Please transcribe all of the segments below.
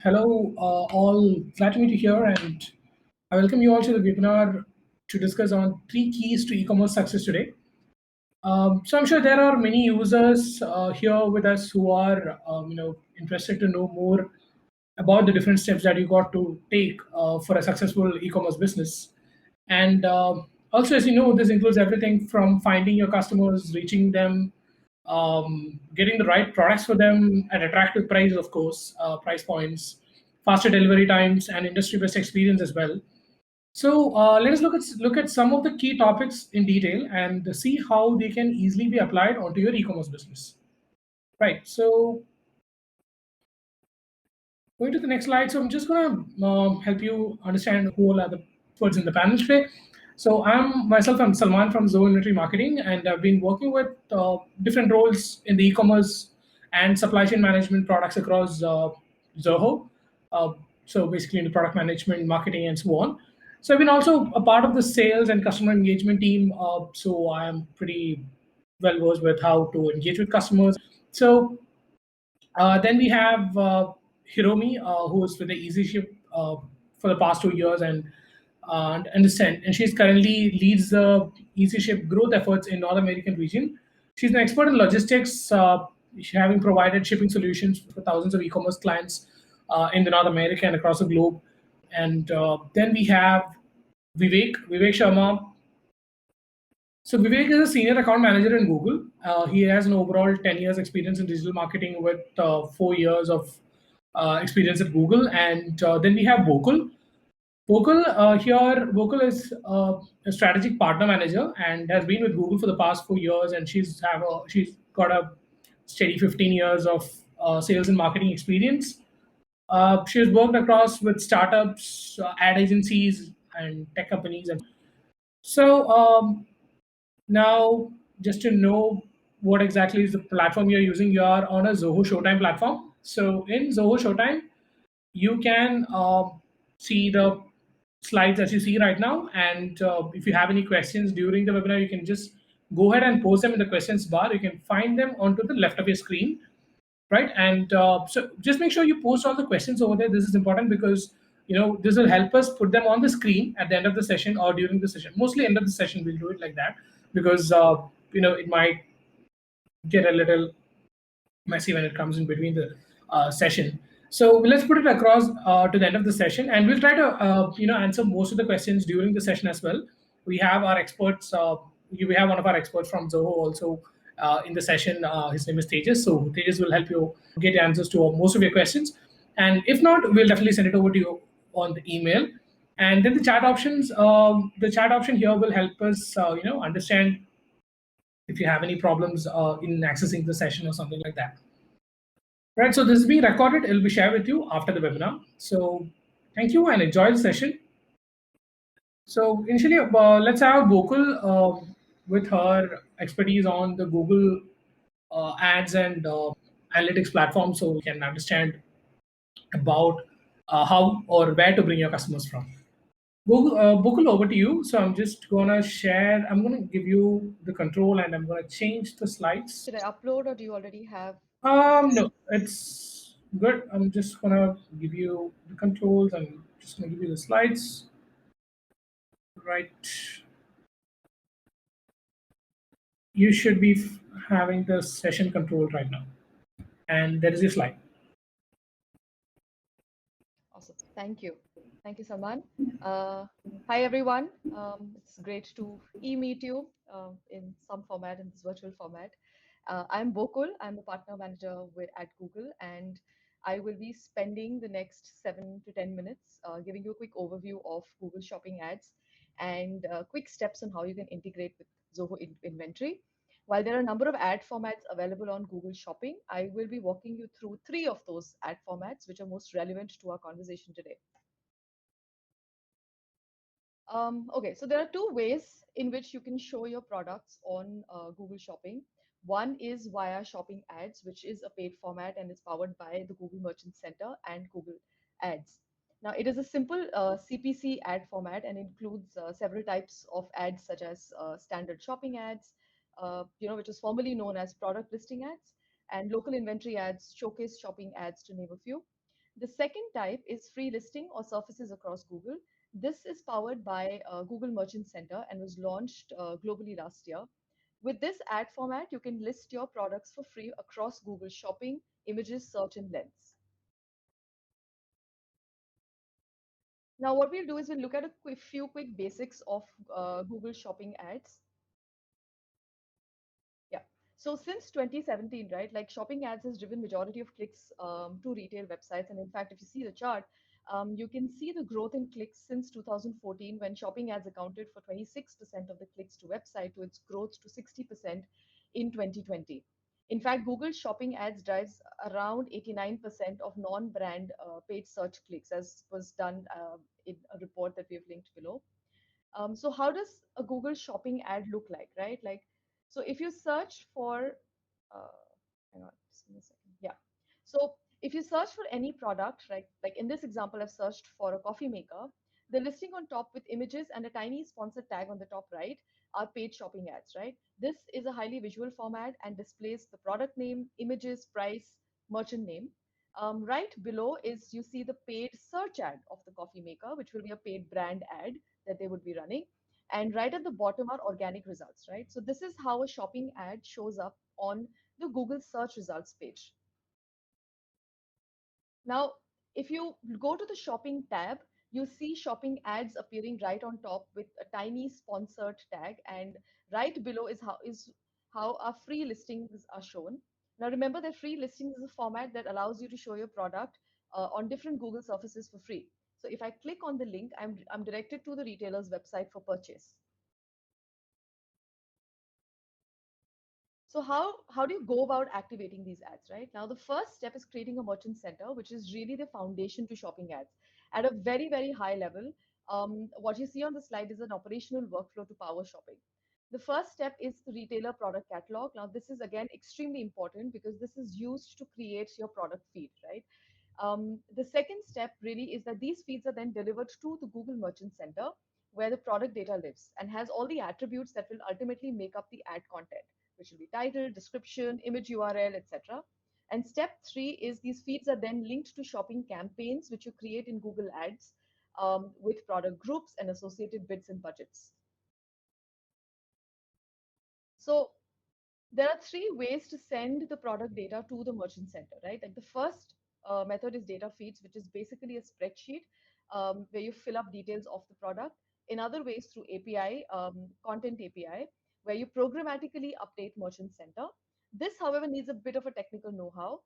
Hello, all. Glad to meet you here, and I welcome you all to the webinar to discuss on three keys to e-commerce success today. So I'm sure there are many users here with us who are, interested to know more about the different steps that you got to take for a successful e-commerce business. And also, as you know, this includes everything from finding your customers, reaching them, getting the right products for them at attractive price, of course, price points, faster delivery times, and industry best experience as well. So let us look at some of the key topics in detail and see how they can easily be applied onto your e-commerce business. Right. So going to the next slide. So I'm just going to help you understand who all are the experts in the panel today. So I'm Salman from Zoho Inventory Marketing, and I've been working with different roles in the e-commerce and supply chain management products across Zoho. Uh, so basically in the product management, marketing, and so on. So I've been also a part of the sales and customer engagement team. So I'm pretty well versed with how to engage with customers. So then we have Hiromi, who is with the EasyShip for the past 2 years and she's currently leads the EasyShip growth efforts in North American region. She's an expert in logistics, having provided shipping solutions for thousands of e-commerce clients in the North America and across the globe. And then we have Vivek Sharma. So Vivek is a senior account manager in Google. He has an overall 10 years experience in digital marketing with 4 years of experience at Google. And then we have Vocal is a strategic partner manager and has been with Google for the past 4 years. And she's got a steady 15 years of sales and marketing experience. She has worked across with startups, ad agencies, and tech companies. And so now, just to know what exactly is the platform you're using, you are on a Zoho Showtime platform. So in Zoho Showtime, you can see the slides that you see right now. And if you have any questions during the webinar, you can just go ahead and post them in the questions bar. You can find them onto the left of your screen, right? And so just make sure you post all the questions over there. This is important because this will help us put them on the screen at the end of the session or during the session. Mostly end of the session we'll do it like that because it might get a little messy when it comes in between the session. So let's put it across to the end of the session, and we'll try to answer most of the questions during the session as well. We have our experts. We have one of our experts from Zoho also in the session. His name is Tejas. So Tejas will help you get answers to most of your questions, and if not, we'll definitely send it over to you on the email. And then the chat options. The chat option here will help us, understand if you have any problems in accessing the session or something like that. Right, so this is being recorded. It will be shared with you after the webinar. So thank you and enjoy the session. So initially, let's have Gokul with her expertise on the Google ads and analytics platform so we can understand about how or where to bring your customers from. Gokul, over to you. So I'm just gonna share. I'm gonna give you the control, and I'm gonna change the slides. Should I upload or do you already have? No, it's good. I'm just gonna give you the controls. I'm just gonna give you the slides. Right. You should be having the session control right now. And there is your slide. Awesome. Thank you. Thank you, Salman. Hi, everyone. It's great to e-meet you in some format, in this virtual format. I'm Bokul. I'm a partner manager at Google, and I will be spending the next 7 to 10 minutes giving you a quick overview of Google Shopping ads and quick steps on how you can integrate with Zoho Inventory. While there are a number of ad formats available on Google Shopping, I will be walking you through three of those ad formats which are most relevant to our conversation today. Okay, so there are two ways in which you can show your products on Google Shopping. One is via shopping ads, which is a paid format and is powered by the Google Merchant Center and Google Ads. Now, it is a simple CPC ad format and includes several types of ads, such as standard shopping ads, which is formerly known as product listing ads, and local inventory ads, showcase shopping ads, to name a few. The second type is free listing or surfaces across Google. This is powered by Google Merchant Center and was launched globally last year. With this ad format, you can list your products for free across Google Shopping, Images, Search, and Lens. Now, what we'll do is we'll look at a few quick basics of Google Shopping ads. Yeah. So since 2017, right, like shopping ads has driven majority of clicks to retail websites. And in fact, if you see the chart, you can see the growth in clicks since 2014 when shopping ads accounted for 26% of the clicks to website to its growth to 60% in 2020. In fact, Google shopping ads drives around 89% of non-brand paid search clicks, as was done in a report that we have linked below. So how does a Google shopping ad look like, right? Like, so if you search for, uh, hang on, just give me a second. Yeah. So if you search for any product, right, like in this example, I've searched for a coffee maker, the listing on top with images and a tiny sponsored tag on the top right are paid shopping ads, right? This is a highly visual format and displays the product name, images, price, merchant name. Right below is you see the paid search ad of the coffee maker, which will be a paid brand ad that they would be running. And right at the bottom are organic results, right? So this is how a shopping ad shows up on the Google search results page. Now, if you go to the shopping tab, you see shopping ads appearing right on top with a tiny sponsored tag, and right below is how our free listings are shown. Now, remember that free listings is a format that allows you to show your product on different Google surfaces for free. So if I click on the link, I'm directed to the retailer's website for purchase. So how do you go about activating these ads, right? Now, the first step is creating a merchant center, which is really the foundation to shopping ads. At a very, very high level, what you see on the slide is an operational workflow to power shopping. The first step is the retailer product catalog. Now, this is again extremely important because this is used to create your product feed, right? The second step really is that these feeds are then delivered to the Google Merchant Center where the product data lives and has all the attributes that will ultimately make up the ad content, which will be title, description, image URL, etc. And step three is these feeds are then linked to shopping campaigns, which you create in Google Ads with product groups and associated bids and budgets. So there are three ways to send the product data to the merchant center, right? Like the first method is data feeds, which is basically a spreadsheet where you fill up details of the product. Another way is through API, content API, where you programmatically update merchant center. This, however, needs a bit of a technical know-how.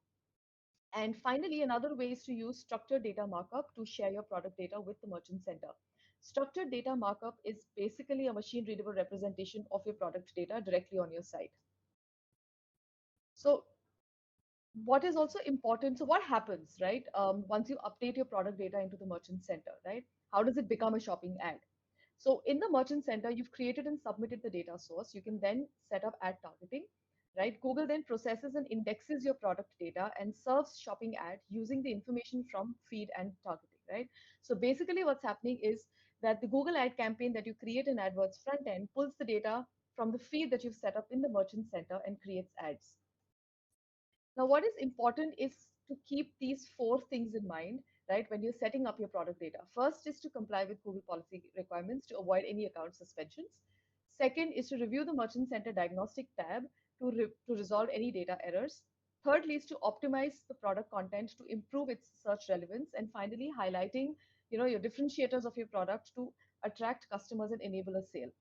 And finally, another way is to use structured data markup to share your product data with the merchant center. Structured data markup is basically a machine readable representation of your product data directly on your site. So what is also important, so what happens, right, once you update your product data into the merchant center, right? How does it become a shopping ad? So in the merchant center, you've created and submitted the data source. You can then set up ad targeting, right? Google then processes and indexes your product data and serves shopping ad using the information from feed and targeting, right? So basically what's happening is that the Google ad campaign that you create in AdWords front end pulls the data from the feed that you've set up in the merchant center and creates ads. Now, what is important is to keep these four things in mind, right, when you're setting up your product data. First is to comply with Google policy requirements to avoid any account suspensions. Second is to review the Merchant Center diagnostic tab to resolve any data errors. Thirdly is to optimize the product content to improve its search relevance. And finally, highlighting your differentiators of your product to attract customers and enable a sale.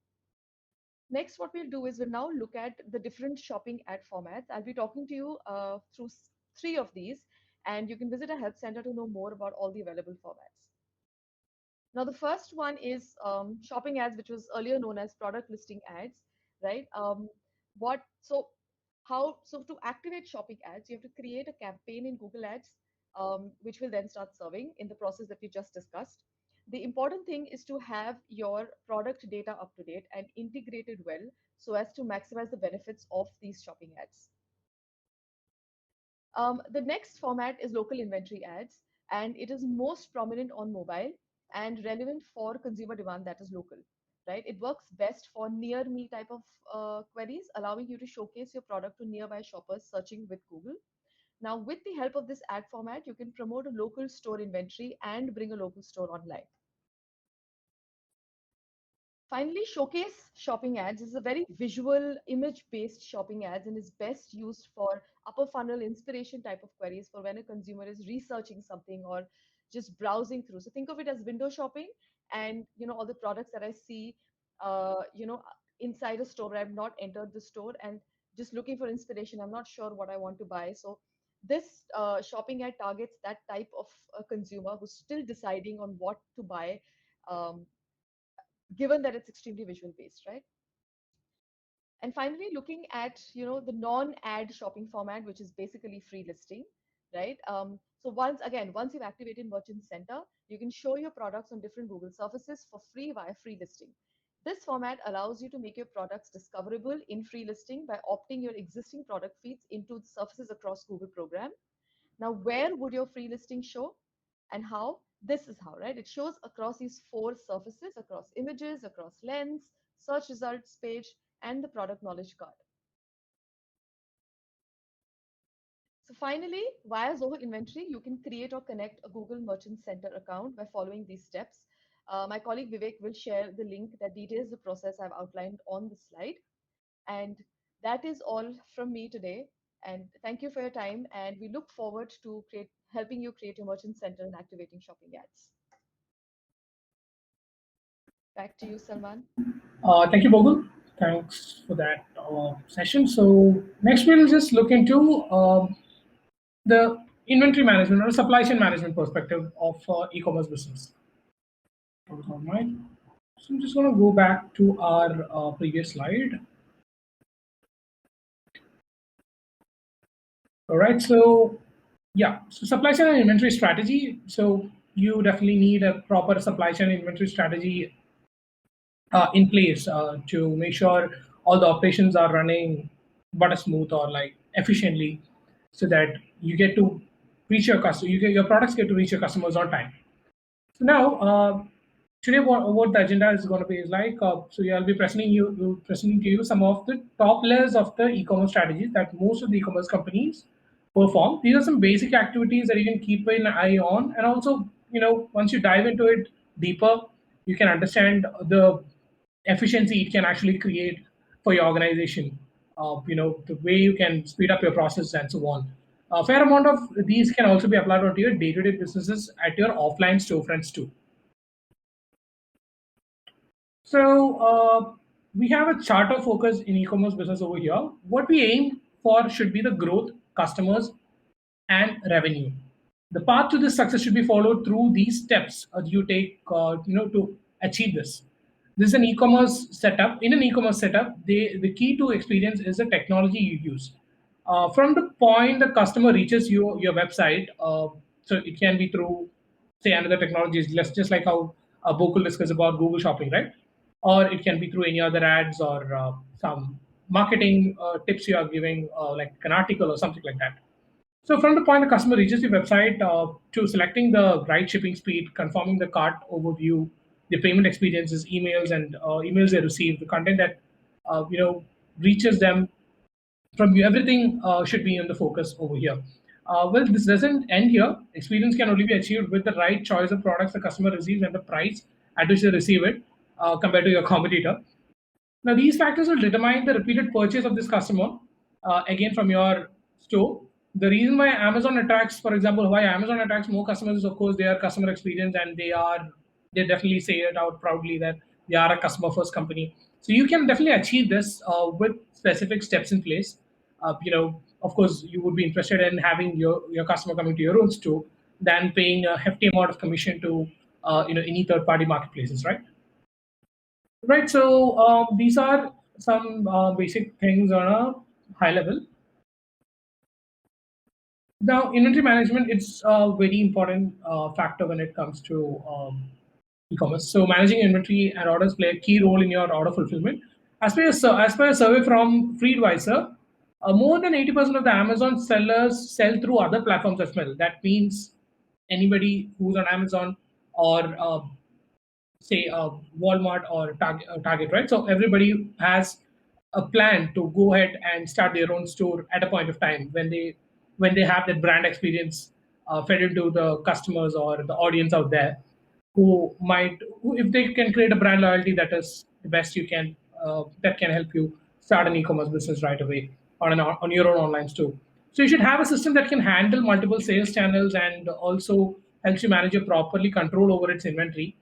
Next, what we'll do is we'll now look at the different shopping ad formats. I'll be talking to you through three of these, and you can visit a help center to know more about all the available formats. Now, the first one is shopping ads, which was earlier known as product listing ads, right? What so how so to activate shopping ads, you have to create a campaign in Google Ads, which will then start serving in the process that we just discussed. The important thing is to have your product data up to date and integrated well so as to maximize the benefits of these shopping ads. The next format is local inventory ads, and it is most prominent on mobile and relevant for consumer demand that is local, right? It works best for near me type of queries, allowing you to showcase your product to nearby shoppers searching with Google. Now, with the help of this ad format, you can promote a local store inventory and bring a local store online. Finally, showcase shopping ads is a very visual, image-based shopping ads and is best used for upper funnel inspiration type of queries for when a consumer is researching something or just browsing through. So think of it as window shopping, and all the products that I see, inside a store where I've not entered the store and just looking for inspiration. I'm not sure what I want to buy. So this shopping ad targets that type of consumer who's still deciding on what to buy. Um, Given that it's extremely visual based, right? And finally, looking at the non-ad shopping format, which is basically free listing, right? So once you've activated Merchant Center, you can show your products on different Google surfaces for free via free listing. This format allows you to make your products discoverable in free listing by opting your existing product feeds into the surfaces across Google program. Now, where would your free listing show and how? This is how, right? It shows across these four surfaces, across images, across lens, search results page, and the product knowledge card. So finally, via Zoho Inventory, you can create or connect a Google Merchant Center account by following these steps. My colleague Vivek will share the link that details the process I've outlined on the slide. And that is all from me today. And thank you for your time. And we look forward to helping you create your merchant center and activating shopping ads. Back to you, Salman. Thank you, Bogle. Thanks for that session. So next we'll just look into the inventory management or supply chain management perspective of e-commerce business. Alright. So I'm just going to go back to our previous slide. All right. So yeah, so supply chain and inventory strategy. So you definitely need a proper supply chain inventory strategy in place to make sure all the operations are running butter smooth or like efficiently, so that you get to reach your customer. Your products get to reach your customers on time. So now, today what the agenda is going to be is like, so yeah, I'll be presenting to you some of the top layers of the e-commerce strategies that most of the e-commerce companies perform. These are some basic activities that you can keep an eye on, and also, once you dive into it deeper, you can understand the efficiency it can actually create for your organization. The way you can speed up your process and so on. A fair amount of these can also be applied onto your day-to-day businesses at your offline storefronts too. So we have a charter focus in e-commerce business over here. What we aim for should be the growth, customers, and revenue. The path to this success should be followed through these steps you take, to achieve this. This is an e-commerce setup. In an e-commerce setup, the key to experience is the technology you use. From the point the customer reaches your website, so it can be through, say, another technologies, just like how Bokul discussed about Google Shopping, right? Or it can be through any other ads or some marketing tips you are giving, like an article or something like that. So from the point the customer reaches your website, to selecting the right shipping speed, confirming the cart overview, the payment experiences, emails and emails they receive, the content that reaches them from you, everything should be in the focus over here. Well, this doesn't end here. Experience can only be achieved with the right choice of products the customer receives and the price at which they receive it compared to your competitor. Now, these factors will determine the repeated purchase of this customer, again from your store. The reason why Amazon attracts, for example, why Amazon attracts more customers is, of course, their customer experience, and they definitely say it out proudly that they are a customer first company. So you can definitely achieve this with specific steps in place. Of course, you would be interested in having your customer coming to your own store than paying a hefty amount of commission to any third party marketplaces, right? Right. So these are some basic things on a high level. Now, inventory management, it's a very important factor when it comes to e-commerce. So managing inventory and orders play a key role in your order fulfillment. As per a survey from FreeAdvisor, more than 80% of the Amazon sellers sell through other platforms as well. That means anybody who's on Amazon or say Walmart or Target, right? So everybody has a plan to go ahead and start their own store at a point of time when they when they have that brand experience fed into the customers or the audience out there, if they can create a brand loyalty, that is the best you can, that can help you start an e-commerce business right away on your own online store. So you should have a system that can handle multiple sales channels and also helps you manage a properly control over its inventory.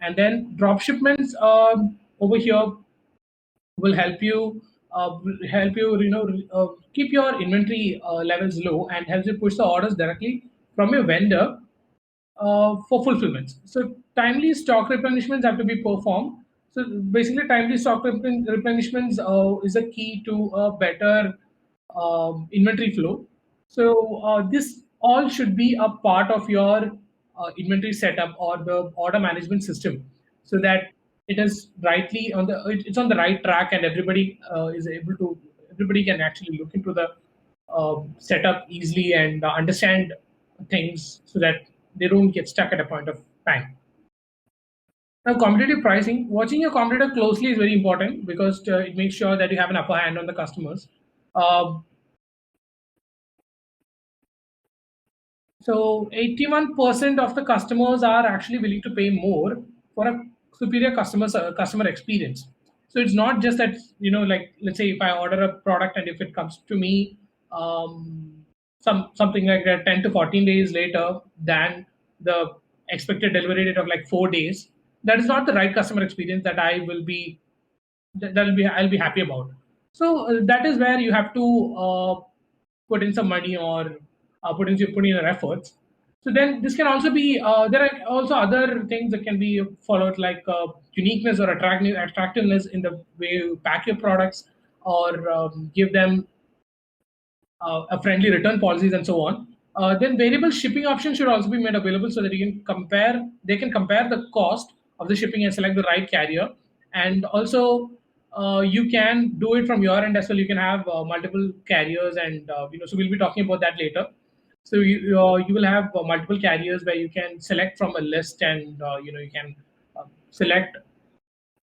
And then drop shipments over here will help you keep your inventory levels low and helps you push the orders directly from your vendor for fulfillments. So timely stock replenishments have to be performed. So basically, timely stock replenishments is a key to a better inventory flow. So this all should be a part of your inventory setup or the order management system, so that it is it's on the right track, and everybody can actually look into the setup easily and understand things so that they don't get stuck at a point of time. Now, competitive pricing, watching your competitor closely is very important because it makes sure that you have an upper hand on the customers. Uh, So 81% of the customers are actually willing to pay more for a superior customer experience. So it's not just that, like, let's say if I order a product and if it comes to me something like that 10 to 14 days later than the expected delivery date of like 4 days, that is not the right customer experience that I'll be happy about. So that is where you have to put in some money or put in your efforts. So then this can also be there are also other things that can be followed, like uniqueness or attractiveness in the way you pack your products, or give them a friendly return policies and so on. Then variable shipping options should also be made available so that they can compare the cost of the shipping and select the right carrier. And also, you can do it from your end as well. You can have multiple carriers, and so we'll be talking about that later. So you will have multiple carriers where you can select from a list, and you can select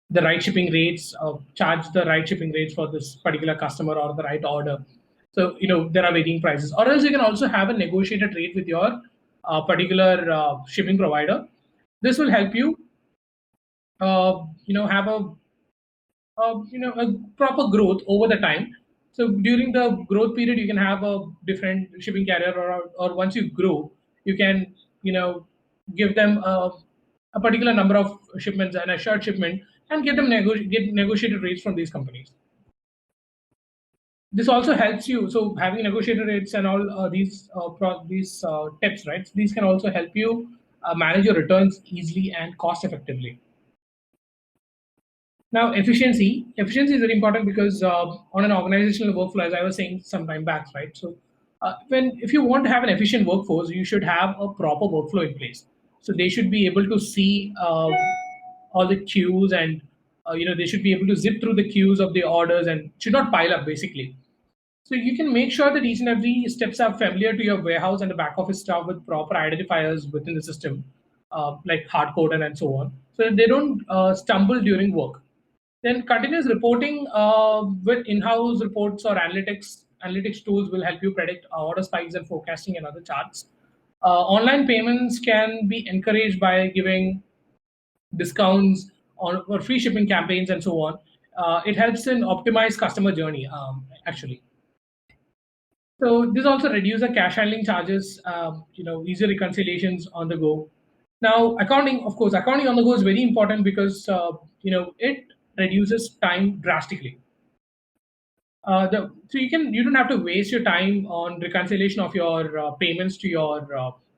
the right shipping rates, charge the right shipping rates for this particular customer or the right order. So there are varying prices, or else you can also have a negotiated rate with your particular shipping provider. This will help you, have a proper growth over the time. So during the growth period, you can have a different shipping carrier, or once you grow, you can give them a particular number of shipments and a short shipment, and get negotiated rates from these companies. This also helps you. So having negotiated rates and all these tips, right? These can also help you manage your returns easily and cost effectively. Now, efficiency is very important because on an organizational workflow, as I was saying some time back, right? So, when if you want to have an efficient workforce, you should have a proper workflow in place. So they should be able to see all the queues, and they should be able to zip through the queues of the orders and should not pile up, basically. So you can make sure that each and every steps are familiar to your warehouse and the back office staff with proper identifiers within the system, like hard coded and so on, so that they don't stumble during work. Then continuous reporting with in-house reports or analytics tools will help you predict order spikes and forecasting and other charts. Online payments can be encouraged by giving discounts on or free shipping campaigns and so on. It helps in optimize customer journey, actually. So this also reduces the cash handling charges, easier reconciliations on the go. Now, accounting on the go is very important because it reduces time drastically. So you don't have to waste your time on reconciliation of your payments to your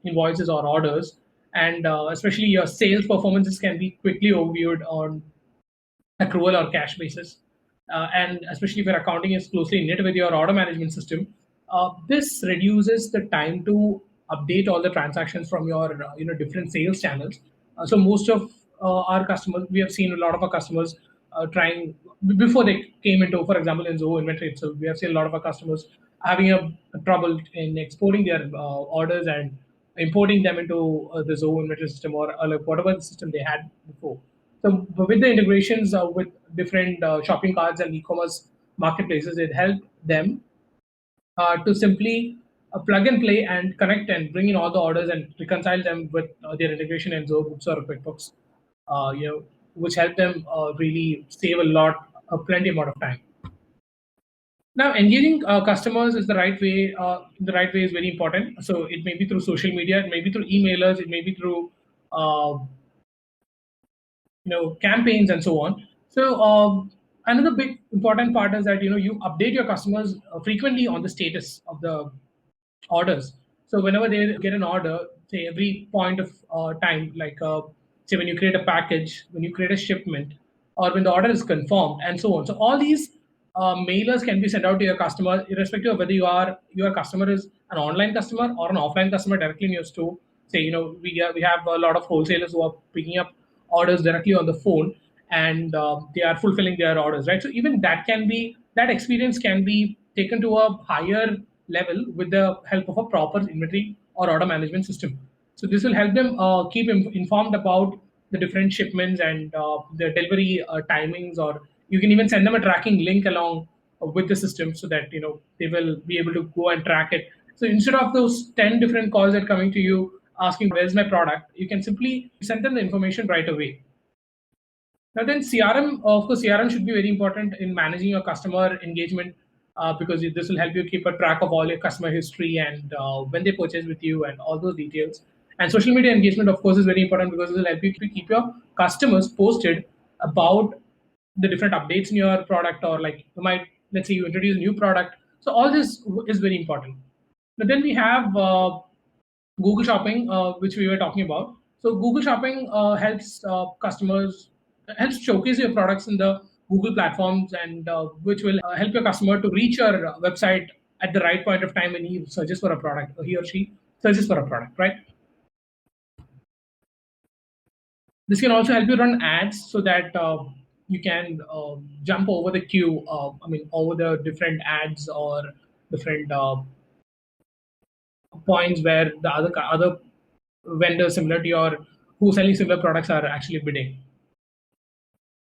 invoices or orders, and especially your sales performances can be quickly overviewed on accrual or cash basis. And especially if your accounting is closely knit with your order management system, this reduces the time to update all the transactions from your different sales channels. So most of our customers, we have seen a lot of our customers trying before they came into, for example, in Zoho inventory. So we have seen a lot of our customers having a trouble in exporting their orders and importing them into the Zoho inventory system, or like whatever the system they had before. So with the integrations with different shopping carts and e-commerce marketplaces, it helped them to simply plug and play and connect and bring in all the orders and reconcile them with their integration in Zoho Books or QuickBooks, which help them really save plenty amount of time. Now, engaging customers is the right way. The right way is very important. So it may be through social media, it may be through emailers, it may be through uh, campaigns and so on. So another big important part is that you update your customers frequently on the status of the orders. So whenever they get an order, say every point of time, like say when you create a package, when you create a shipment, or when the order is confirmed, and so on. So all these mailers can be sent out to your customer, irrespective of whether your customer is an online customer or an offline customer directly in your store. Say we have a lot of wholesalers who are picking up orders directly on the phone, and they are fulfilling their orders, right? So even that experience can be taken to a higher level with the help of a proper inventory or order management system. So this will help them keep informed about the different shipments and the delivery timings, or you can even send them a tracking link along with the system so that they will be able to go and track it. So instead of those 10 different calls that are coming to you asking where's my product, you can simply send them the information right away. Now then CRM, of course, CRM should be very important in managing your customer engagement, because this will help you keep a track of all your customer history and when they purchase with you and all those details. And social media engagement, of course, is very important because it will help you keep your customers posted about the different updates in your product, or like you might, let's say you introduce a new product. So all this is very important. But then we have Google Shopping, which we were talking about. So Google Shopping helps customers, helps showcase your products in the Google platforms, and which will help your customer to reach your website at the right point of time when he searches for a product, or he or she searches for a product, right? This can also help you run ads so that you can jump over the queue. I mean, over the different ads or different points where the other vendors similar to your who selling similar products are actually bidding.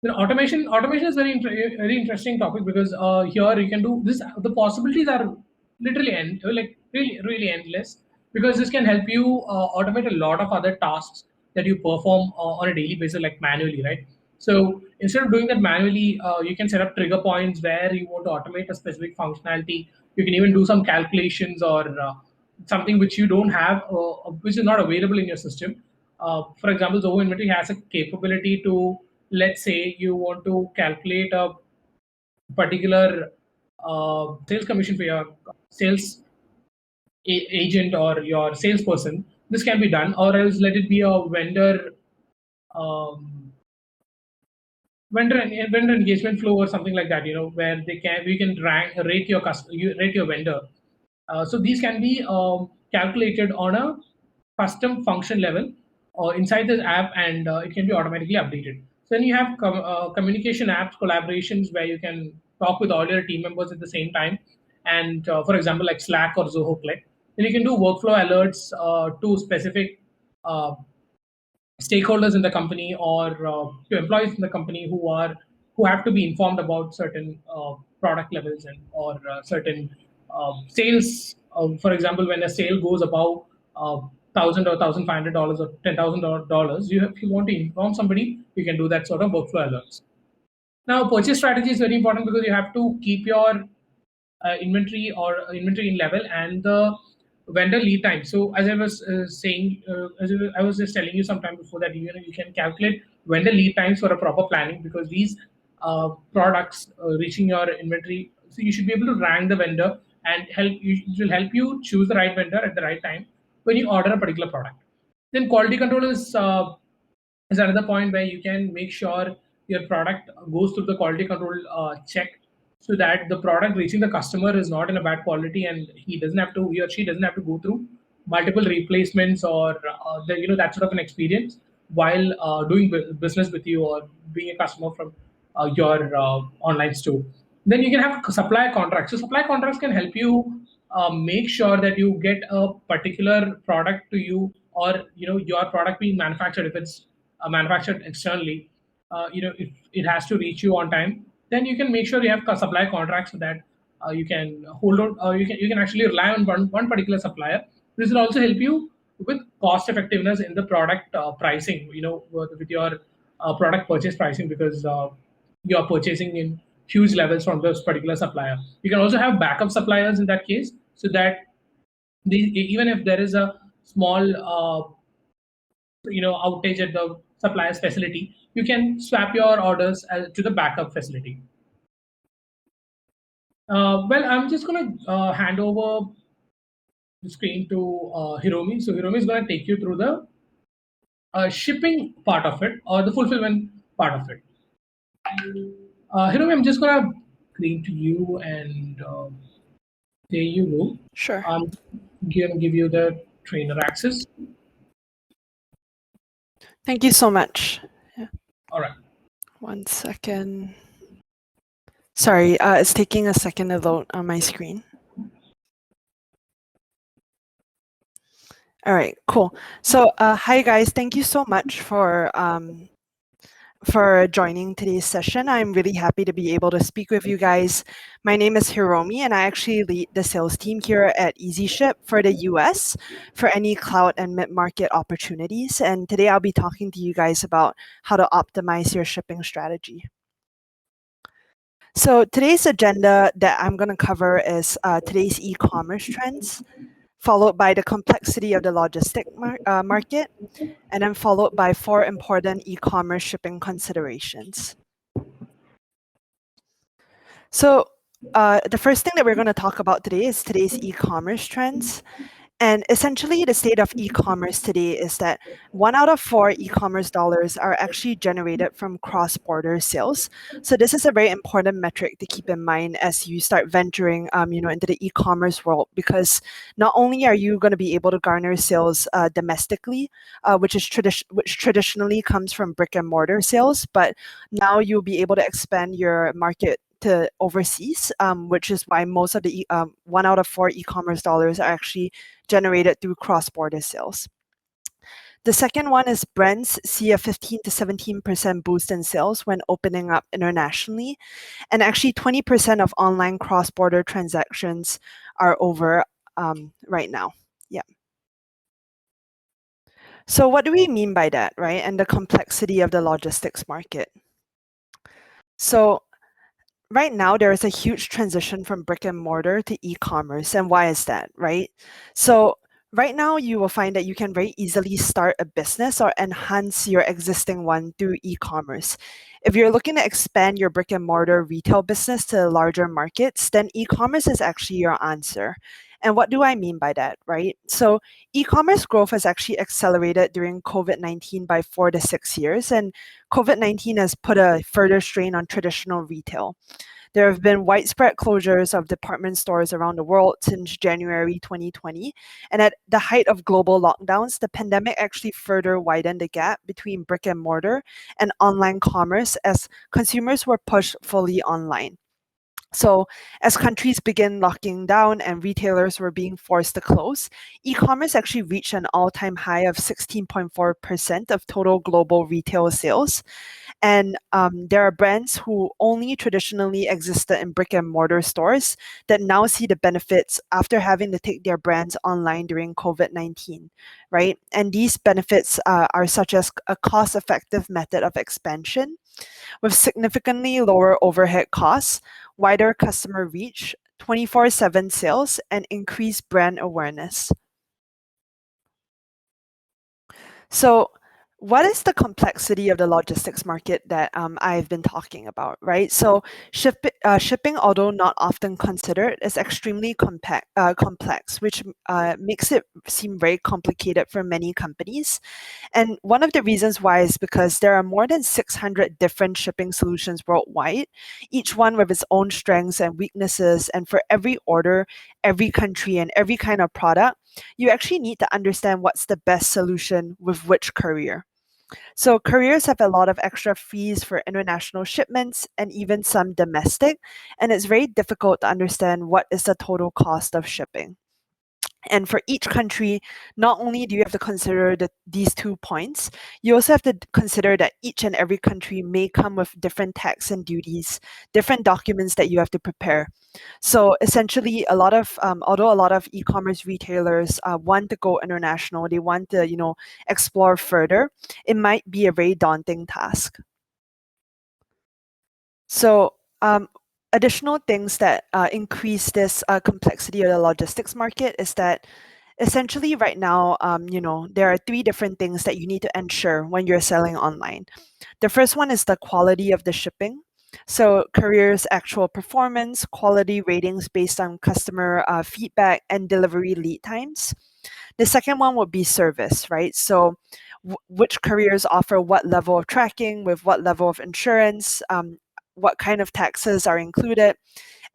Automation is very interesting topic because here you can do this. The possibilities are literally really endless, because this can help you automate a lot of other tasks that you perform on a daily basis, like manually, right? So instead of doing that manually, you can set up trigger points where you want to automate a specific functionality. You can even do some calculations or something which you don't have, which is not available in your system. For example, Zoho Inventory has a capability to, let's say, you want to calculate a particular sales commission for your sales agent or your salesperson. This can be done, or else let it be a um, vendor engagement flow or something like that, where we can rate your vendor. So these can be calculated on a custom function level or inside the app, and it can be automatically updated. So then you have communication apps, collaborations, where you can talk with all your team members at the same time, and for example, like Slack or Zoho Click. Then you can do workflow alerts to specific uh, stakeholders in the company, or to employees in the company who have to be informed about certain product levels, and or certain sales. For example, when a sale goes above $1,000 or $1,500 or $10,000, if you want to inform somebody, you can do that sort of workflow alerts. Now, purchase strategy is very important because you have to keep your inventory in level and the vendor lead time. So as I was saying, I was just telling you sometime before that you can calculate vendor lead times for a proper planning, because these products reaching your inventory, so you should be able to rank the vendor and it will help you choose the right vendor at the right time when you order a particular product. Then quality control is another point where you can make sure your product goes through the quality control check, so that the product reaching the customer is not in a bad quality, and he or she doesn't have to go through multiple replacements, or that sort of an experience while doing business with you or being a customer from your online store. Then you can have supply contracts. So supply contracts can help you make sure that you get a particular product to you, or your product being manufactured, if it's manufactured externally, if it has to reach you on time, then you can make sure you have supply contracts for that. You can hold on. You can actually rely on one particular supplier. This will also help you with cost effectiveness in the product pricing. With your product purchase pricing, because you are purchasing in huge levels from this particular supplier. You can also have backup suppliers in that case, so that even if there is a small outage at the supplier's facility, you can swap your orders to the backup facility. Well, I'm just going to hand over the screen to Hiromi. So Hiromi is going to take you through the shipping part of it, or the fulfillment part of it. Hiromi, I'm just going to screen to you, and there you go. Sure. I'm going to give you the trainer access. Thank you so much. All right. 1 second. Sorry, it's taking a second to load on my screen. All right, cool. So, hi guys, thank you so much for joining today's session. I'm really happy to be able to speak with you guys. My name is Hiromi, and I actually lead the sales team here at EasyShip for the US for any cloud and mid-market opportunities. And today I'll be talking to you guys about how to optimize your shipping strategy. So today's agenda that I'm going to cover is today's e-commerce trends, followed by the complexity of the logistic market, and then followed by 4 important e-commerce shipping considerations. So the first thing that we're going to talk about today is today's e-commerce trends. And essentially, the state of e-commerce today is that 1 out of 4 e-commerce dollars are actually generated from cross-border sales. So this is a very important metric to keep in mind as you start venturing, into the e-commerce world, because not only are you going to be able to garner sales domestically, which traditionally comes from brick and mortar sales, but now you'll be able to expand your market to overseas, which is why most of the 1 out of 4 e-commerce dollars are actually generated through cross-border sales. The second one is brands see a 15 to 17% boost in sales when opening up internationally, and actually 20% of online cross-border transactions are over right now. Yeah. So what do we mean by that, right? And the complexity of the logistics market. So right now, there is a huge transition from brick and mortar to e-commerce. And why is that, right? So right now, you will find that you can very easily start a business or enhance your existing one through e-commerce. If you're looking to expand your brick and mortar retail business to larger markets, then e-commerce is actually your answer. And what do I mean by that, right? So e-commerce growth has actually accelerated during COVID-19 by 4 to 6 years, and COVID-19 has put a further strain on traditional retail. There have been widespread closures of department stores around the world since January 2020. And at the height of global lockdowns, the pandemic actually further widened the gap between brick and mortar and online commerce as consumers were pushed fully online. So, as countries began locking down and retailers were being forced to close, e commerce actually reached an all time high of 16.4% of total global retail sales. And there are brands who only traditionally existed in brick and mortar stores that now see the benefits after having to take their brands online during COVID-19, right? And these benefits are such as a cost effective method of expansion with significantly lower overhead costs, wider customer reach, 24/7 sales, and increased brand awareness. So, what is the complexity of the logistics market that I've been talking about, right? So, shipping, although not often considered, is extremely complex, which makes it seem very complicated for many companies. And one of the reasons why is because there are more than 600 different shipping solutions worldwide, each one with its own strengths and weaknesses. And for every order, every country, and every kind of product, you actually need to understand what's the best solution with which courier. So couriers have a lot of extra fees for international shipments and even some domestic, and it's very difficult to understand what is the total cost of shipping. And for each country, not only do you have to consider these 2 points, you also have to consider that each and every country may come with different tax and duties, different documents that you have to prepare. So essentially, although a lot of e-commerce retailers want to go international, they want to, explore further, it might be a very daunting task. So additional things that increase this complexity of the logistics market is that essentially right now, there are 3 different things that you need to ensure when you're selling online. The first one is the quality of the shipping. So courier's actual performance, quality ratings based on customer feedback, and delivery lead times. The second one would be service, right? So which couriers offer what level of tracking with what level of insurance, what kind of taxes are included,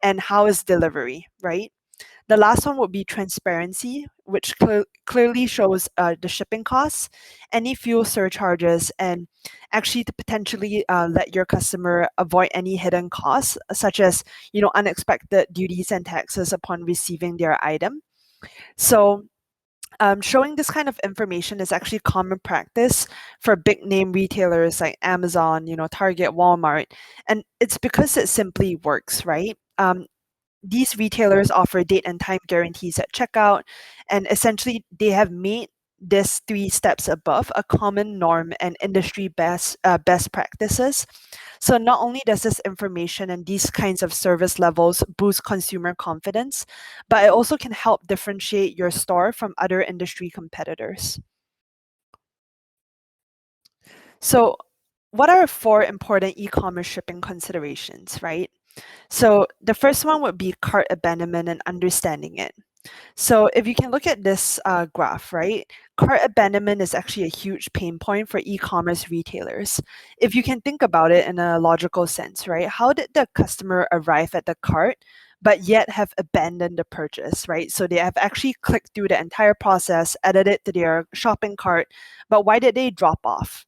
and how is delivery, right? The last one would be transparency, which clearly shows the shipping costs, any fuel surcharges, and actually to potentially let your customer avoid any hidden costs, such as unexpected duties and taxes upon receiving their item. So showing this kind of information is actually common practice for big name retailers like Amazon, Target, Walmart, and it's because it simply works, right? These retailers offer date and time guarantees at checkout, and essentially they have made this 3 steps above a common norm and industry best practices. So not only does this information and these kinds of service levels boost consumer confidence, but it also can help differentiate your store from other industry competitors. So what are 4 important e-commerce shipping considerations, right? So the first one would be cart abandonment and understanding it. So if you can look at this graph, right, cart abandonment is actually a huge pain point for e-commerce retailers. If you can think about it in a logical sense, right, how did the customer arrive at the cart but yet have abandoned the purchase, right? So they have actually clicked through the entire process, added it to their shopping cart, but why did they drop off?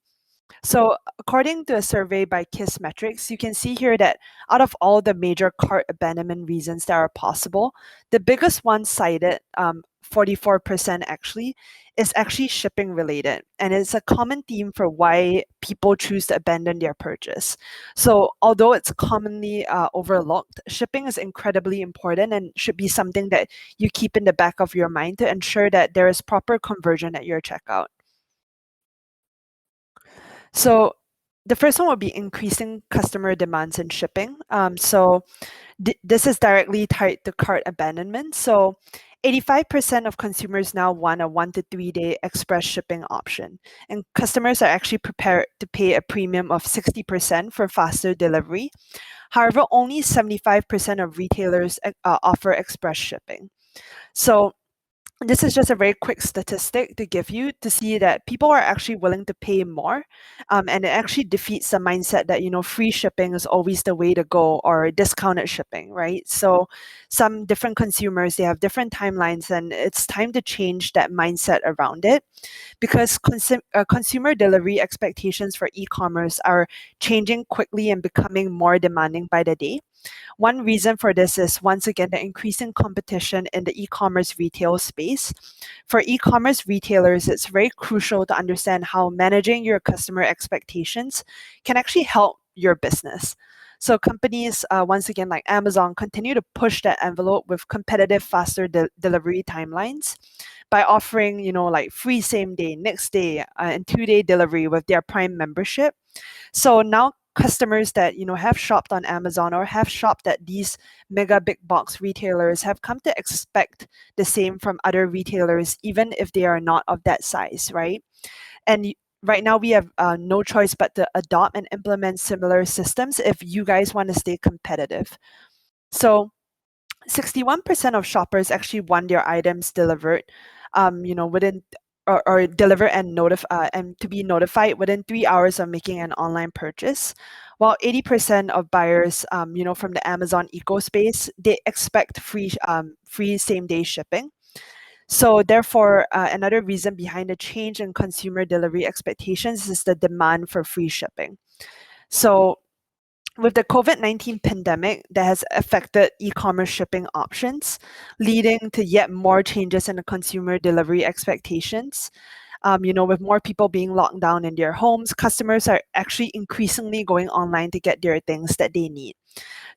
So, according to a survey by Kissmetrics, you can see here that out of all the major cart abandonment reasons that are possible, the biggest one cited, 44% actually, is actually shipping related. And it's a common theme for why people choose to abandon their purchase. So, although it's commonly overlooked, shipping is incredibly important and should be something that you keep in the back of your mind to ensure that there is proper conversion at your checkout. So the first one would be increasing customer demands in shipping. This is directly tied to cart abandonment. So 85% of consumers now want a 1 to 3 day express shipping option. And customers are actually prepared to pay a premium of 60% for faster delivery. However, only 75% of retailers offer express shipping. So this is just a very quick statistic to give you to see that people are actually willing to pay more, and it actually defeats the mindset that free shipping is always the way to go or discounted shipping, right? So some different consumers, they have different timelines, and it's time to change that mindset around it, because consumer delivery expectations for e-commerce are changing quickly and becoming more demanding by the day. One reason for this is, once again, the increasing competition in the e-commerce retail space. For e-commerce retailers, it's very crucial to understand how managing your customer expectations can actually help your business. So companies, once again, like Amazon, continue to push that envelope with competitive, faster delivery timelines by offering, like free same day, next day, and 2 day delivery with their Prime membership. So now customers that have shopped on Amazon or have shopped at these mega big box retailers have come to expect the same from other retailers, even if they are not of that size, right? And right now we have no choice but to adopt and implement similar systems if you guys want to stay competitive. So 61% of shoppers actually want their items delivered, within or deliver and notify and to be notified within 3 hours of making an online purchase, while 80% of buyers, from the Amazon eco space, they expect free same day shipping. So therefore, another reason behind the change in consumer delivery expectations is the demand for free shipping. So with the COVID-19 pandemic that has affected e-commerce shipping options, leading to yet more changes in the consumer delivery expectations. With more people being locked down in their homes, customers are actually increasingly going online to get their things that they need.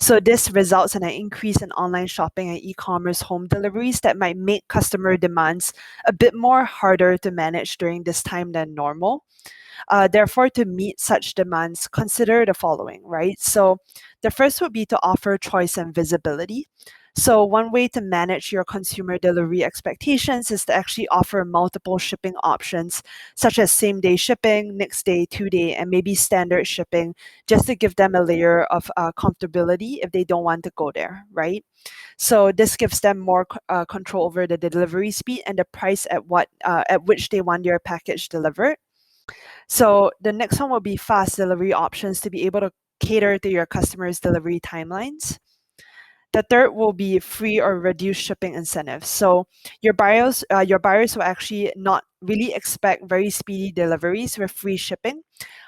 So this results in an increase in online shopping and e-commerce home deliveries that might make customer demands a bit more harder to manage during this time than normal. Therefore, to meet such demands, consider the following, right? So the first would be to offer choice and visibility. So one way to manage your consumer delivery expectations is to actually offer multiple shipping options, such as same-day shipping, next day, 2-day, and maybe standard shipping, just to give them a layer of comfortability if they don't want to go there, right? So this gives them more control over the delivery speed and the price at which they want their package delivered. So the next one will be fast delivery options to be able to cater to your customers' delivery timelines. The third will be free or reduced shipping incentives. So your buyers will actually not really expect very speedy deliveries with free shipping.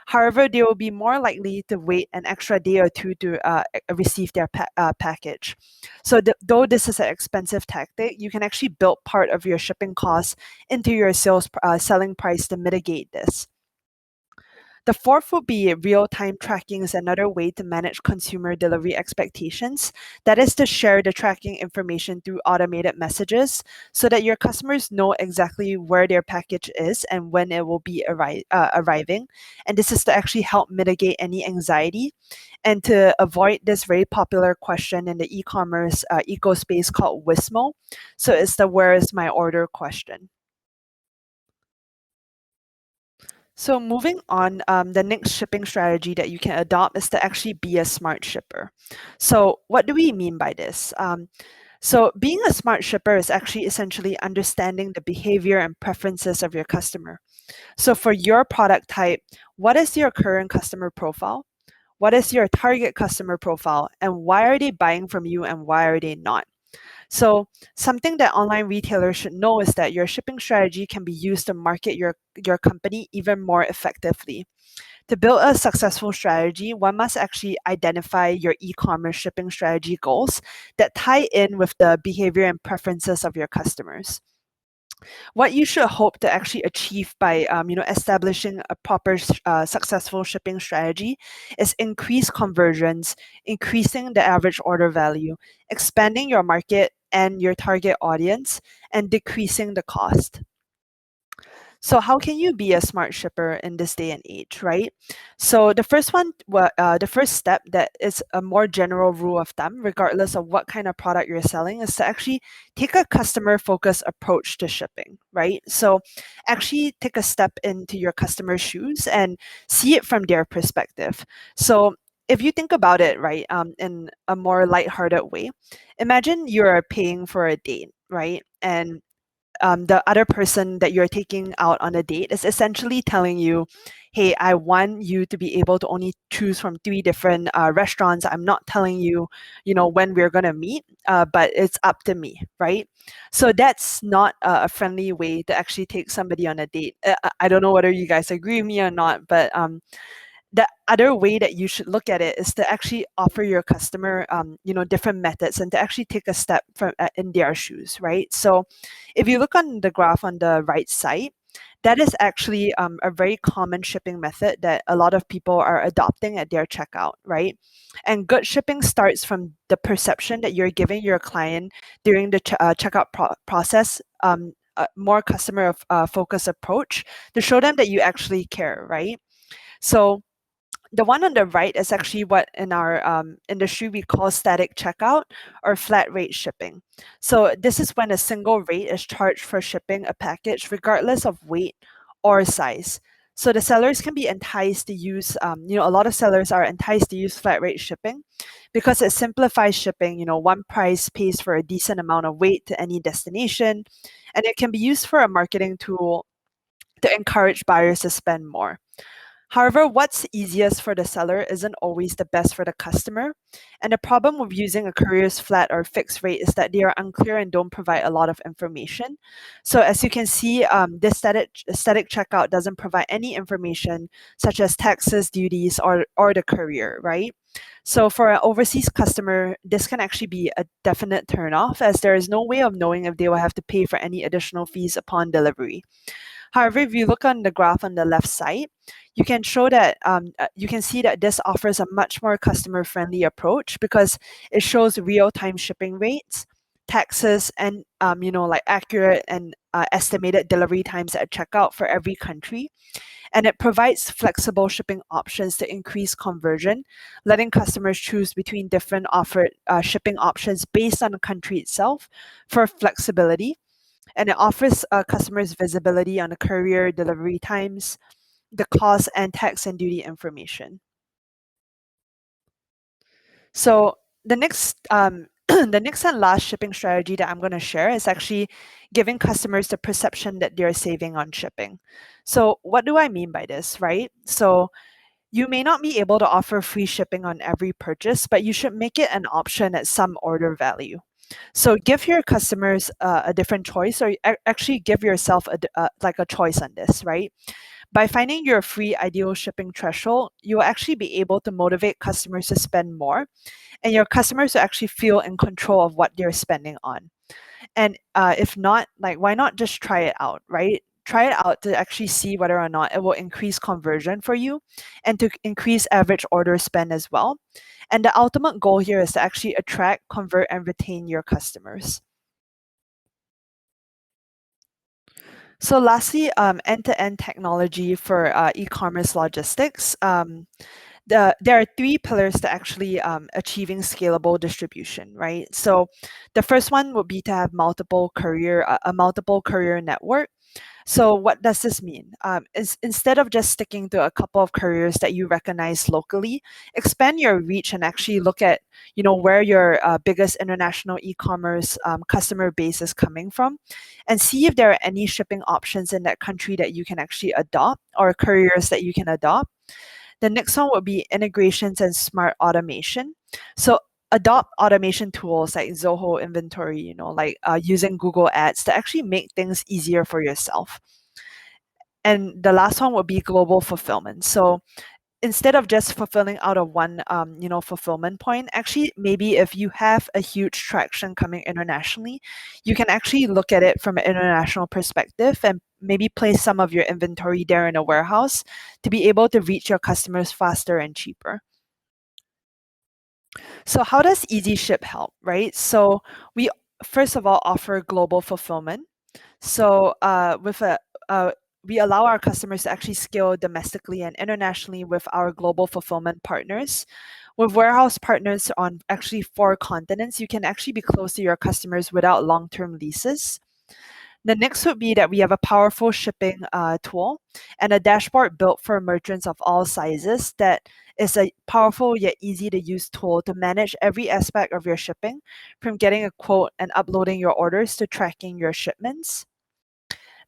However, they will be more likely to wait an extra day or two to receive their package. So though this is an expensive tactic, you can actually build part of your shipping costs into your selling price to mitigate this. The fourth would be real-time tracking is another way to manage consumer delivery expectations. That is to share the tracking information through automated messages so that your customers know exactly where their package is and when it will be arriving. And this is to actually help mitigate any anxiety and to avoid this very popular question in the e-commerce eco space called WISMO. So it's the where is my order question. So moving on, the next shipping strategy that you can adopt is to actually be a smart shipper. So what do we mean by this? So being a smart shipper is actually essentially understanding the behavior and preferences of your customer. So for your product type, what is your current customer profile? What is your target customer profile? And why are they buying from you and why are they not? So something that online retailers should know is that your shipping strategy can be used to market your company even more effectively. To build a successful strategy, one must actually identify your e-commerce shipping strategy goals that tie in with the behavior and preferences of your customers. What you should hope to actually achieve by establishing a proper successful shipping strategy is increase conversions, increasing the average order value, expanding your market and your target audience, and decreasing the cost. So how can you be a smart shipper in this day and age, right? So the first step that is a more general rule of thumb, regardless of what kind of product you're selling, is to actually take a customer-focused approach to shipping, right? So actually take a step into your customer's shoes and see it from their perspective. So if you think about it, right, in a more lighthearted way, imagine you're paying for a date, right? And the other person that you're taking out on a date is essentially telling you, hey, I want you to be able to only choose from 3 different restaurants. I'm not telling you, when we're going to meet, but it's up to me, right? So that's not a friendly way to actually take somebody on a date. I don't know whether you guys agree with me or not, but the other way that you should look at it is to actually offer your customer different methods and to actually take a step from in their shoes, right? So if you look on the graph on the right side, that is actually a very common shipping method that a lot of people are adopting at their checkout, right? And good shipping starts from the perception that you're giving your client during the checkout process, a more customer focused approach to show them that you actually care, right? So the one on the right is actually what in our industry we call static checkout or flat rate shipping. So this is when a single rate is charged for shipping a package regardless of weight or size. So the sellers can be enticed to use, a lot of sellers are enticed to use flat rate shipping because it simplifies shipping. One price pays for a decent amount of weight to any destination, and it can be used for a marketing tool to encourage buyers to spend more. However, what's easiest for the seller isn't always the best for the customer. And the problem with using a courier's flat or fixed rate is that they are unclear and don't provide a lot of information. So as you can see, this static checkout doesn't provide any information such as taxes, duties, or the courier, right? So for an overseas customer, this can actually be a definite turnoff, as there is no way of knowing if they will have to pay for any additional fees upon delivery. However, if you look on the graph on the left side, you can show that you can see that this offers a much more customer-friendly approach because it shows real-time shipping rates, taxes, and like accurate and estimated delivery times at checkout for every country. And it provides flexible shipping options to increase conversion, letting customers choose between different offered shipping options based on the country itself for flexibility. And it offers customers visibility on the courier delivery times, the cost, and tax and duty information. So the next the next and last shipping strategy that I'm going to share is actually giving customers the perception that they're saving on shipping. So what do I mean by this, right? So you may not be able to offer free shipping on every purchase, but you should make it an option at some order value. So give your customers a different choice, or actually give yourself like a choice on this, right? By finding your free ideal shipping threshold, you will actually be able to motivate customers to spend more, and your customers will actually feel in control of what they're spending on. And if not, like, why not just try it out, right? Try it out to actually see whether or not it will increase conversion for you and to increase average order spend as well. And the ultimate goal here is to actually attract, convert, and retain your customers. So lastly, end-to-end technology for e-commerce logistics. There are three pillars to actually achieving scalable distribution, right? So the first one would be to have a multiple courier network. So what does this mean? Is instead of just sticking to a couple of couriers that you recognize locally, expand your reach and actually look at where your biggest international e-commerce customer base is coming from, and see if there are any shipping options in that country that you can actually adopt or couriers that you can adopt. The next one would be integrations and smart automation. So adopt automation tools like Zoho Inventory, like using Google Ads to actually make things easier for yourself. And the last one would be global fulfillment. So instead of just fulfilling out of one, fulfillment point, actually, maybe if you have a huge traction coming internationally, you can actually look at it from an international perspective and maybe place some of your inventory there in a warehouse to be able to reach your customers faster and cheaper. So how does Easy Ship help, right? So we first of all offer global fulfillment. So we allow our customers to actually scale domestically and internationally with our global fulfillment partners. With warehouse partners on actually 4 continents, you can actually be close to your customers without long-term leases. The next would be that we have a powerful shipping tool and a dashboard built for merchants of all sizes that is a powerful yet easy to use tool to manage every aspect of your shipping, from getting a quote and uploading your orders to tracking your shipments.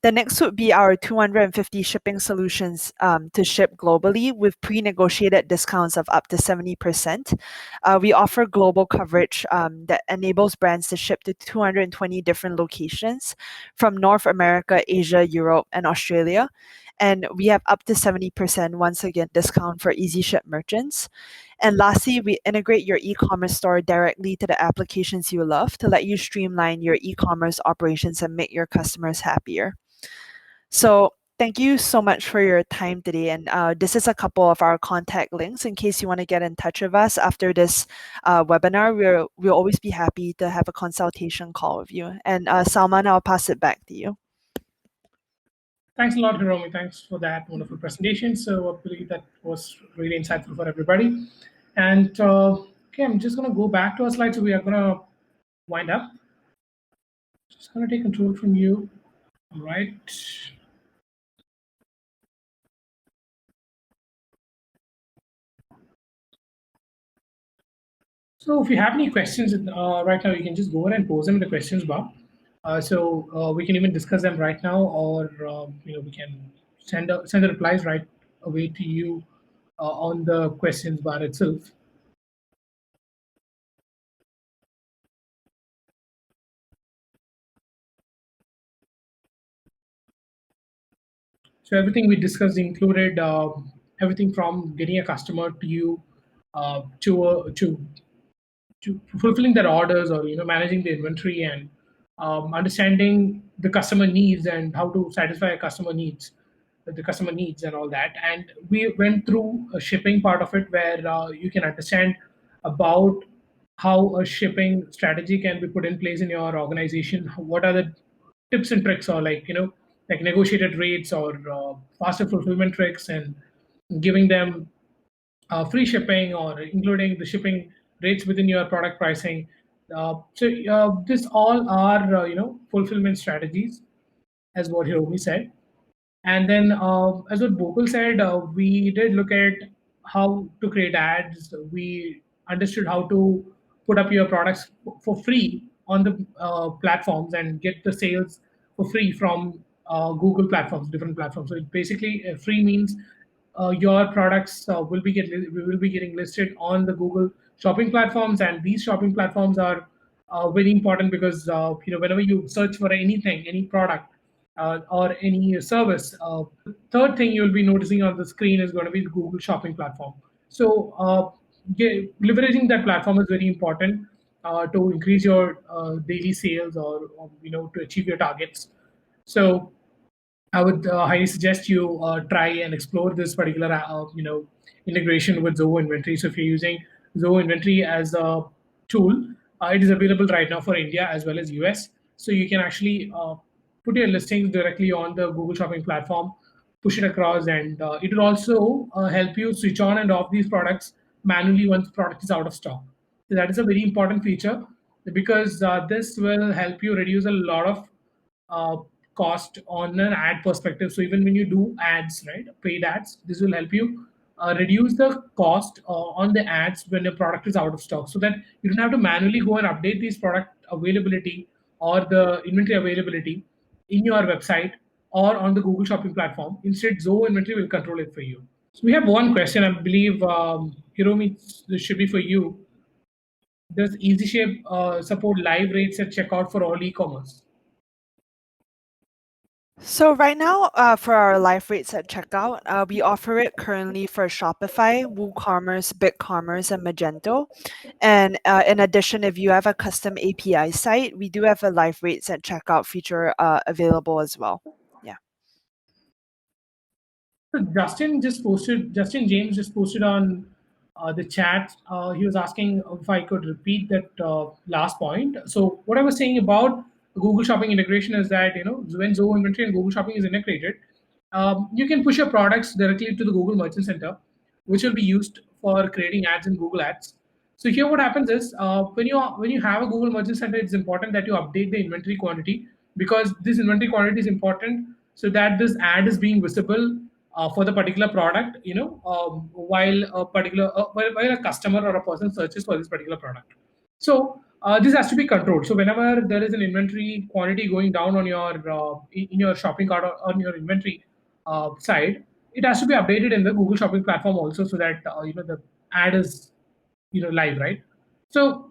The next would be our 250 shipping solutions to ship globally with pre-negotiated discounts of up to 70%. We offer global coverage that enables brands to ship to 220 different locations from North America, Asia, Europe, and Australia. And we have up to 70%, once again, discount for easy ship merchants. And lastly, we integrate your e-commerce store directly to the applications you love to let you streamline your e-commerce operations and make your customers happier. So thank you so much for your time today. And this is a couple of our contact links in case you want to get in touch with us after this webinar. We'll always be happy to have a consultation call with you. And Salman, I'll pass it back to you. Thanks a lot, Hiromi. Thanks for that wonderful presentation. So I believe that was really insightful for everybody. And okay, I'm just going to go back to our slides. So we are going to wind up. Just going to take control from you. All right. So if you have any questions right now, you can just go ahead and post them in the questions bar. We can even discuss them right now, or we can send the replies right away to you on the questions bar itself. So everything we discussed included everything from getting a customer to you to fulfilling their orders, or managing the inventory, and understanding the customer needs and how to satisfy a customer needs and all that. And we went through a shipping part of it, where you can understand about how a shipping strategy can be put in place in your organization. What are the tips and tricks, or like negotiated rates, or faster fulfillment tricks, and giving them free shipping, or including the shipping rates within your product pricing. This all are fulfillment strategies, as what Hiromi said. And then, as what Bokul said, we did look at how to create ads. We understood how to put up your products for free on the platforms, and get the sales for free from Google platforms, different platforms. So it basically, free means your products will be getting listed on the Google shopping platforms, and these shopping platforms are very important, because whenever you search for anything, any product, or any service, third thing you'll be noticing on the screen is going to be the Google shopping platform. So leveraging that platform is very important to increase your daily sales, or to achieve your targets. So I would highly suggest you try and explore this particular, integration with Zoho Inventory. So if you're using Zoho Inventory as a tool, it is available right now for India as well as US. So you can actually put your listings directly on the Google Shopping platform, push it across, and it will also help you switch on and off these products manually once the product is out of stock. So that is a very important feature, because this will help you reduce a lot of uh, cost on an ad perspective. So even when you do ads, right, paid ads, this will help you reduce the cost on the ads when a product is out of stock, so that you don't have to manually go and update these product availability or the inventory availability in your website or on the Google Shopping platform. Instead, Zoho Inventory will control it for you. So we have one question, I believe, Hiromi, this should be for you. Does EasyShape support live rates at checkout for all e-commerce? So right now, for our live rates at checkout, we offer it currently for Shopify, WooCommerce, BigCommerce, and Magento. And in addition, if you have a custom API site, we do have a live rates at checkout feature available as well. Yeah. So Justin James just posted on the chat. He was asking if I could repeat that last point. So what I was saying about Google Shopping integration is that when Zoho Inventory and Google Shopping is integrated, you can push your products directly to the Google Merchant Center, which will be used for creating ads in Google Ads. So here, what happens is, when you have a Google Merchant Center, it's important that you update the inventory quantity, because this inventory quantity is important, so that this ad is being visible for the particular product. While while a customer or a person searches for this particular product. So this has to be controlled. So whenever there is an inventory quantity going down on your in your shopping cart, or on your inventory side, it has to be updated in the Google Shopping platform also, so that the ad is live, right? So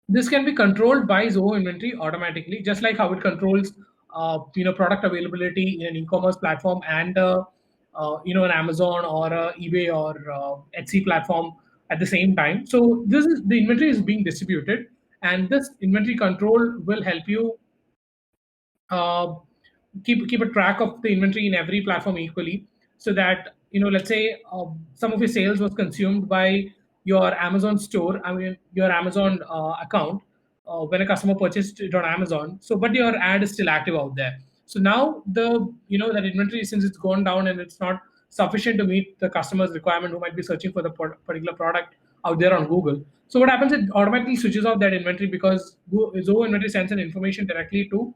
this can be controlled by Zoho Inventory automatically, just like how it controls product availability in an e-commerce platform, and an Amazon or a eBay or Etsy platform at the same time. So this is the inventory is being distributed, and this inventory control will help you uh, keep a track of the inventory in every platform equally, so that let's say some of your sales was consumed by your Amazon store, I mean your Amazon account, when a customer purchased it on Amazon. So but your ad is still active out there. So now the that inventory, since it's gone down and it's not sufficient to meet the customer's requirement who might be searching for the particular product out there on Google. So what happens, it automatically switches off that inventory, because Zoho Inventory sends an information directly to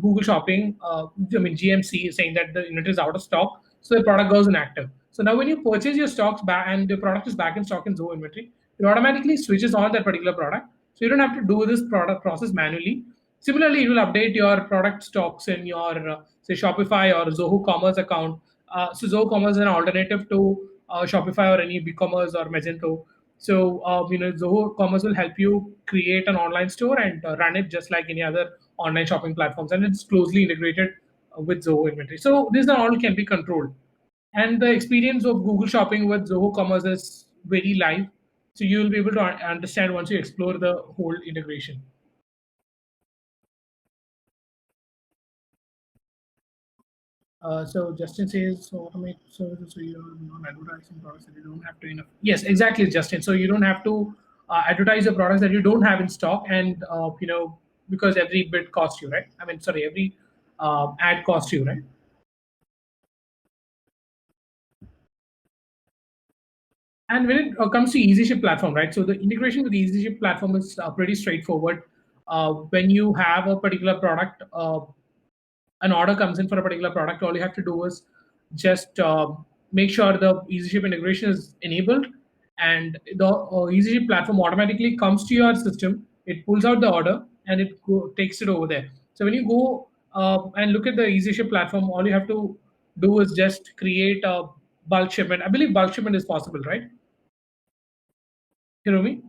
Google Shopping, GMC, is saying that the inventory is out of stock, so the product goes inactive. So now when you purchase your stocks back and the product is back in stock in Zoho Inventory, it automatically switches on that particular product. So you don't have to do this product process manually. Similarly, it will update your product stocks in your say Shopify or Zoho Commerce account. So Zoho Commerce is an alternative to Shopify or any BigCommerce or Magento. So Zoho Commerce will help you create an online store and run it just like any other online shopping platforms, and it's closely integrated with Zoho Inventory. So these are all can be controlled, and the experience of Google Shopping with Zoho Commerce is very live. So you will be able to understand once you explore the whole integration. So Justin says, so automate services so you're not advertising products that you don't have to enough. Yes, exactly, Justin. So you don't have to advertise the products that you don't have in stock, and because every bit costs you, right? I mean, sorry, every ad costs you, right? And when it comes to EasyShip platform, right? So the integration with the EasyShip platform is pretty straightforward. When you have a particular product, an order comes in for a particular product, all you have to do is just make sure the EasyShip integration is enabled, and the EasyShip platform automatically comes to your system. It pulls out the order and it takes it over there. So when you go and look at the EasyShip platform, all you have to do is just create a bulk shipment. I believe bulk shipment is possible, right? Hiromi?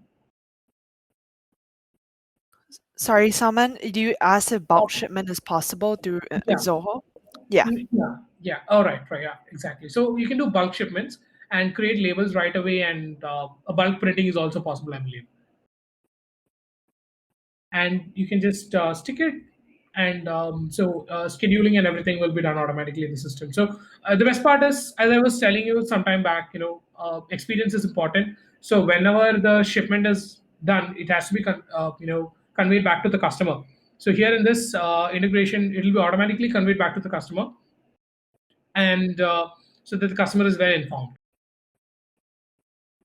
Sorry, Salman, do you ask if bulk Oh, shipment is possible through yeah. Zoho? Yeah. Yeah, yeah. All right, right, yeah, exactly. So you can do bulk shipments and create labels right away, and a bulk printing is also possible, I believe. And you can just stick it, and scheduling and everything will be done automatically in the system. So the best part is, as I was telling you some time back, experience is important. So whenever the shipment is done, it has to be conveyed back to the customer. So here in this integration, it will be automatically conveyed back to the customer, and so that the customer is well informed.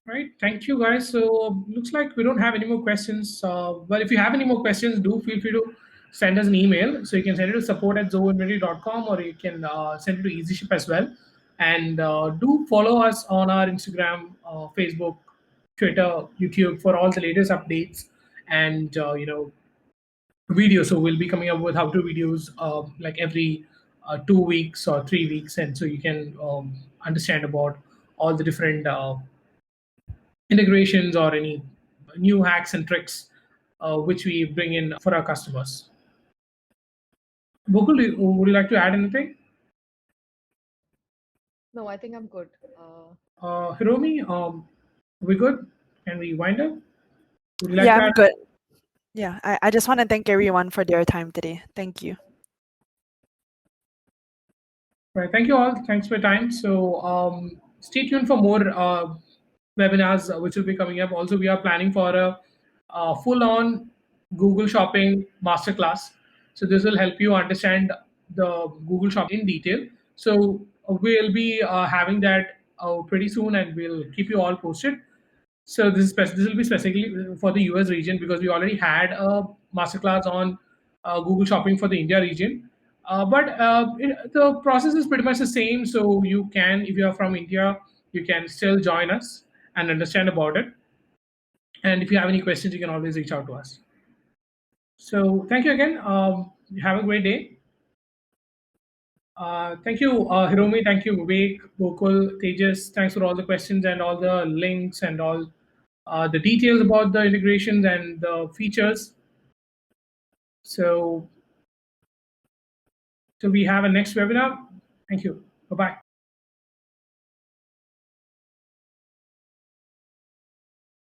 Right. Thank you, guys. So looks like we don't have any more questions. But if you have any more questions, do feel free to send us an email. So you can send it to support@zoinventory.com, or you can send it to EasyShip as well. And do follow us on our Instagram, Facebook, Twitter, YouTube for all the latest updates and videos. So we'll be coming up with how-to videos like every 2 weeks or 3 weeks, and so you can understand about all the different integrations or any new hacks and tricks which we bring in for our customers. Bokul, would you like to add anything? No, I think I'm good. Hiromi, we good? Can we wind up? Would you like Yeah, to I'm add? good. Yeah, I just want to thank everyone for their time today. Thank you. Right. Thank you all. Thanks for your time. So stay tuned for more webinars which will be coming up. Also, we are planning for a, full-on Google Shopping masterclass. So this will help you understand the Google Shopping in detail. So we'll be having that pretty soon, and we'll keep you all posted. So this will be specifically for the US region, because we already had a masterclass on Google Shopping for the India region. But the process is pretty much the same. So you can, if you are from India, you can still join us and understand about it. And if you have any questions, you can always reach out to us. So thank you again. Have a great day. Thank you, Hiromi. Thank you, Vivek, Gokul, Tejas. Thanks for all the questions and all the links and all the details about the integrations and the features. So, we have a next webinar. Thank you. Bye bye.